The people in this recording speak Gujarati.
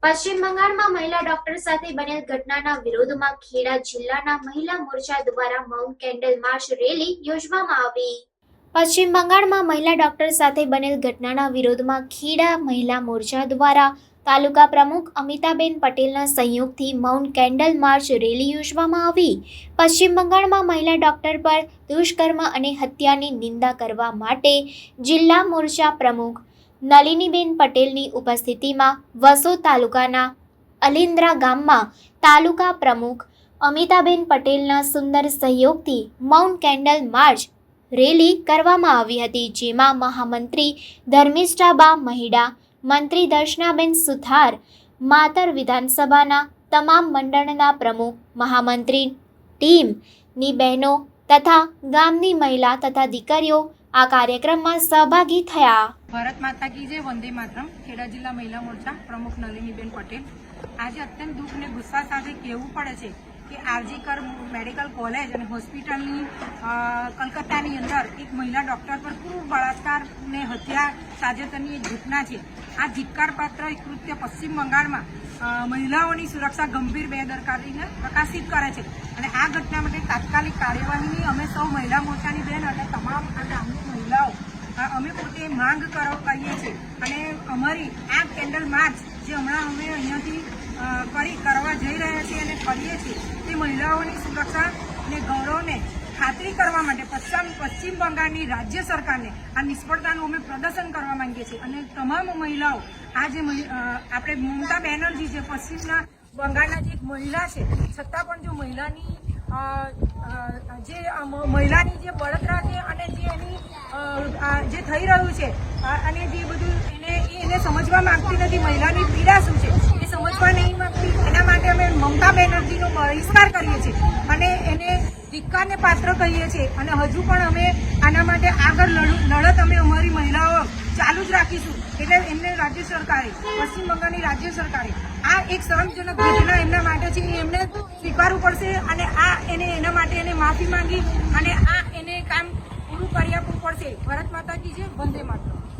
પશ્ચિમ બંગાળમાં મહિલા ડોક્ટર સાથે બનેલ ઘટનાના વિરોધમાં ખેડા જિલ્લાના મહિલા મોરચા દ્વારા માઉન્ટ કેન્ડલ માર્ચ રેલી યોજવામાં આવી। પશ્ચિમ બંગાળમાં મહિલા ડોક્ટર સાથે બનેલ ઘટનાના વિરોધમાં ખેડા મહિલા મોરચા દ્વારા તાલુકા પ્રમુખ અમિતાબેન પટેલના સહયોગથી માઉન્ટ કેન્ડલ માર્ચ રેલી યોજવામાં આવી। પશ્ચિમ બંગાળમાં મહિલા ડોક્ટર પર દુષ્કર્મ અને હત્યાની નિંદા કરવા માટે જિલ્લા મોરચા પ્રમુખ નલિનીબેન પટેલની ઉપસ્થિતિમાં વસો તાલુકાના અલિન્દ્રા ગામમાં તાલુકા પ્રમુખ અમિતાબેન પટેલના સુંદર સહયોગથી માઉન્ટ કેન્ડલ માર્ચ રેલી કરવામાં આવી હતી, જેમાં મહામંત્રી ધર્મિષ્ઠાબા મહિડા, મંત્રી દર્શનાબેન સુથાર, માતર વિધાનસભાના તમામ મંડળના પ્રમુખ, મહામંત્રી ટીમની બહેનો તથા ગામની મહિલા તથા દીકરીઓ આ કાર્યક્રમમાં સહભાગી થયા। ભારત માતા કી જય, વંદે માતરમ। ખેડા જિલ્લા મહિલા મોરચા પ્રમુખ નલિનીબેન પટેલ। આજે અત્યંત દુઃખ અને ગુસ્સા સાથે કહેવું પડે છે કે આરજીકર મેડિકલ કોલેજ અને હોસ્પિટલની કલકત્તાની અંદર એક મહિલા ડોક્ટર પર ક્રૂર બળાત્કાર ને હત્યા તાજેતરની એક ઘટના છે। આ ધિક્કારપાત્ર કૃત્ય પશ્ચિમ બંગાળમાં મહિલાઓની સુરક્ષા ગંભીર બેદરકારીને પ્રકાશિત કરે છે અને આ ઘટના માટે તાત્કાલિક કાર્યવાહીની અમે સૌ મહિલા મોરચાની બહેન અને તમામ આ ગામની મહિલાઓ અમે પોતે માંગ કરીએ છીએ અને અમારી આ કેન્ડલ માર્ચ જે હમણાં અમે અહીંયાથી કરવા જઈ રહ્યા છીએ અને કરીએ છીએ તે મહિલાઓની સુરક્ષા અને ગૌરવને ખાતરી કરવા માટે પશ્ચિમ બંગાળની રાજ્ય સરકારને આ નિષ્ફળતાનું અમે પ્રદર્શન કરવા માંગીએ છીએ અને તમામ મહિલાઓ આ જે આપણે મમતા બેનર્જી જે પશ્ચિમના બંગાળના જે એક મહિલા છે છતાં પણ જો મહિલાની જે બળતરા છે અને જે એની જે થઈ રહ્યું છે અને જે બધું એને સમજવા માંગતી નથી, મહિલાની પીડા શું છે એ સમજવા નહીં માંગતી, એના માટે અમે મમતા બેનર્જીનો બહિષ્કાર કરીએ છીએ અને એને ધિક્કારને પાત્ર કહીએ છીએ અને હજુ પણ અમે આના માટે આગળ લડત અમે અમારી મહિલાઓ ચાલુ જ રાખીશું। એટલે એમને રાજ્ય સરકારે, પશ્ચિમ બંગાળની રાજ્ય સરકારે આ એક શરમજનક ઘટના એમના માટે છે એમને સ્વીકારવું પડશે અને એના માટે એને માફી માંગી અને એને કામ પૂરું કરી આપવું પડશે। ભારત માતા કી જય, વંદે માતરમ।